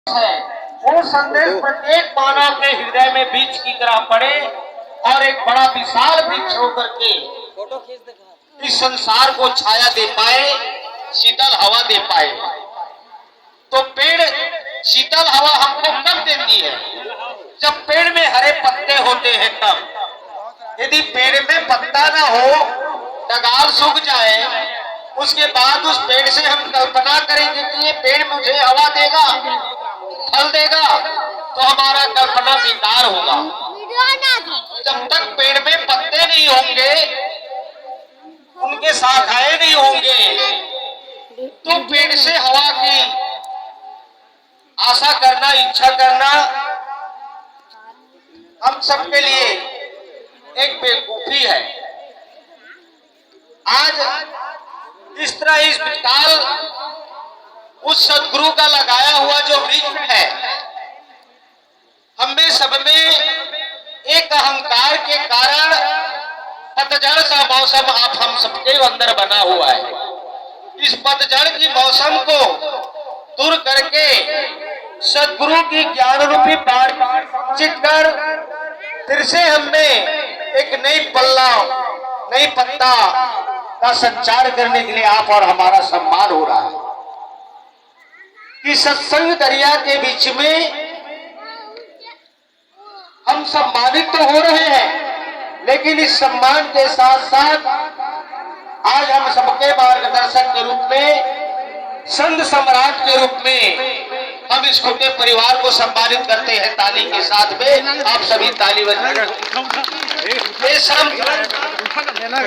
है वो संदेश प्रत्येक मानव के हृदय में बीज की तरह पड़े और एक बड़ा विशाल वृक्ष होकर के इस संसार को छाया दे पाए, शीतल हवा दे पाए। तो पेड़ शीतल हवा हमको कब देती है? जब पेड़ में हरे पत्ते होते हैं तब। यदि पेड़ में पत्ता ना हो, डगाल सूख जाए, उसके बाद उस पेड़ से हम कल्पना करेंगे कि ये पेड़ मुझे हवा देगा, फल देगा, तो हमारा कल्पना बेकार होगा। जब तक पेड़ में पत्ते नहीं होंगे, उनके शाखाएं नहीं होंगे, तो पेड़ से हवा की आशा करना, इच्छा करना हम सबके लिए एक बेवकूफी है। आज इस तरह इस विशाल उस सदगुरु का लगाया हुआ जो वृक्ष है, हम में सब में एक अहंकार के कारण पतझड़ का मौसम आप हम सबके अंदर बना हुआ है। इस पतझड़ की मौसम को दूर करके सदगुरु की ज्ञान रूपी बाण चितकर फिर से हमें एक नई पल्ला, नई पत्ता का संचार करने के लिए आप और हमारा सम्मान हो रहा है कि सत्संग दरिया के बीच में हम सम्मानित तो हो रहे हैं, लेकिन इस सम्मान के साथ साथ आज हम सबके मार्गदर्शक के रूप में, संत सम्राट के रूप में हम इस छोटे परिवार को सम्मानित करते हैं ताली के साथ में। आप सभी ताली बजाएं।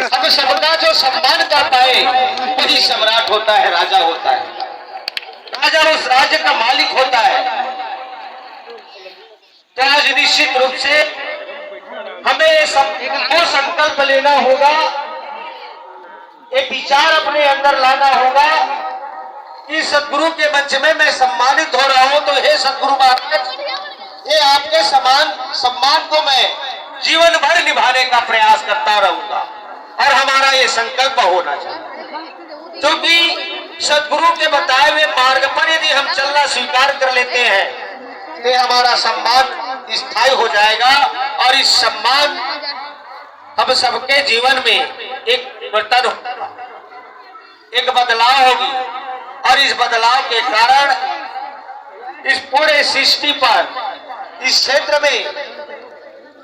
हम सबका जो सम्मान कर पाए वही सम्राट होता है, राजा होता है। राजा उस राज्य का मालिक होता है। तो आज निश्चित रूप से हमें सबको संकल्प लेना होगा, एक विचार अपने अंदर लाना होगा कि सदगुरु के मंच में मैं सम्मानित हो रहा हूं, तो हे सदगुरु महाराज, ये आपके सम्मान को मैं जीवन भर निभाने का प्रयास करता रहूंगा। और हमारा ये संकल्प होना चाहिए, क्योंकि सदगुरु के बताए हुए मार्ग पर यदि हम चलना स्वीकार कर लेते हैं तो हमारा सम्मान स्थायी हो जाएगा। और इस सम्मान हम सबके जीवन में एक परिवर्तन होगा, एक बदलाव होगी। और इस बदलाव के कारण इस पूरे सृष्टि पर, इस क्षेत्र में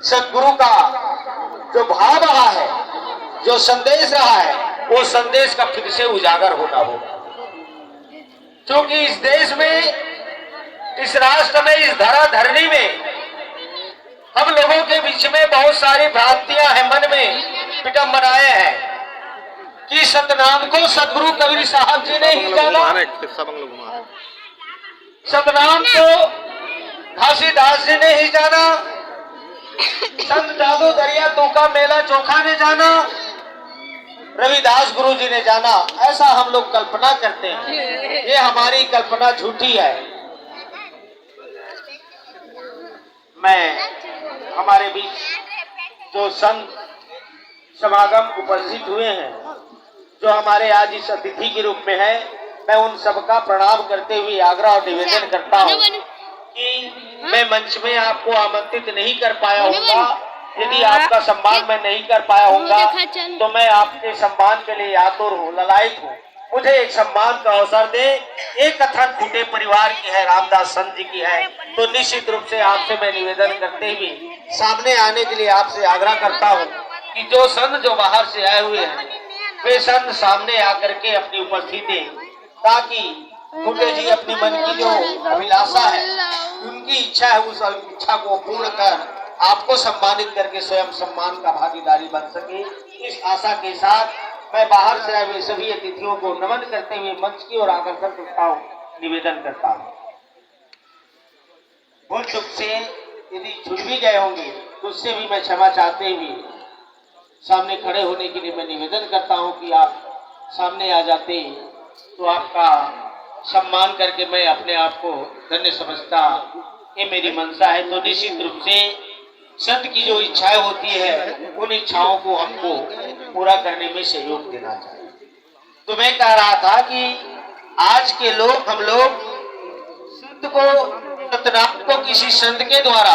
सदगुरु का जो भाव रहा है, जो संदेश रहा है, वो संदेश का फिर से उजागर होना होगा। क्योंकि इस देश में, इस राष्ट्र में, इस धरा धरनी में हम लोगों के बीच में बहुत सारी भ्रांतियां हैं, मन में विडंबनाएं हैं कि सतनाम को सदगुरु कबीर साहब जी ने ही जाना, सतनाम को घासीदास जी ने ही जाना, संत जादू दरिया तोका मेला चोखा ने जाना, रविदास गुरु जी ने जाना। ऐसा हम लोग कल्पना करते हैं, ये हमारी कल्पना झूठी है। मैं हमारे बीच जो संत समागम उपस्थित हुए हैं, जो हमारे आज इस अतिथि के रूप में है, मैं उन सबका प्रणाम करते हुए आग्रह और निवेदन करता हूं कि मैं मंच में आपको आमंत्रित नहीं कर पाया होगा, यदि आपका सम्मान मैं नहीं कर पाया होगा, तो मैं आपके सम्मान के लिए आतुर हूँ, ललायित हूँ। मुझे एक सम्मान का अवसर दे। एक कथन फूटे परिवार की है, रामदास संत जी की है, तो निश्चित रूप से आपसे मैं निवेदन करते हुए सामने आने के लिए आपसे आग्रह करता हूँ कि जो संत जो बाहर से आए हुए हैं, वे संत सामने आकर के अपनी उपस्थिति, ताकि फूटे जी अपनी मन की जो अभिलाषा है, उनकी इच्छा है, उस इच्छा को पूर्ण कर आपको सम्मानित करके स्वयं सम्मान का भागीदारी बन सके। इस आशा के साथ मैं बाहर से आए हुए सभी अतिथियों को नमन करते हुए मंच की ओर आकर्षण करता हूँ, निवेदन करता हूँ। भूल चुक से यदि छूट भी गए होंगे तो उससे भी मैं क्षमा चाहते हुए सामने खड़े होने के लिए मैं निवेदन करता हूँ कि आप सामने आ जाते तो आपका सम्मान करके मैं अपने आप को धन्य समझता, ये मेरी मंशा है। तो निश्चित रूप से संत की जो इच्छाएं होती है, उन इच्छाओं को हमको पूरा करने में सहयोग देना चाहिए। तो मैं कह रहा था कि आज के लोग, हम लोग को सतनाम को किसी संत के द्वारा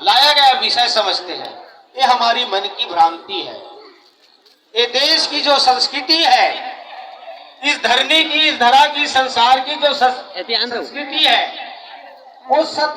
लाया गया विषय समझते हैं। ये हमारी मन की भ्रांति है। ये देश की जो संस्कृति है, इस धरनी की, इस धरा की, संसार की जो संस्कृति है, वो सत्य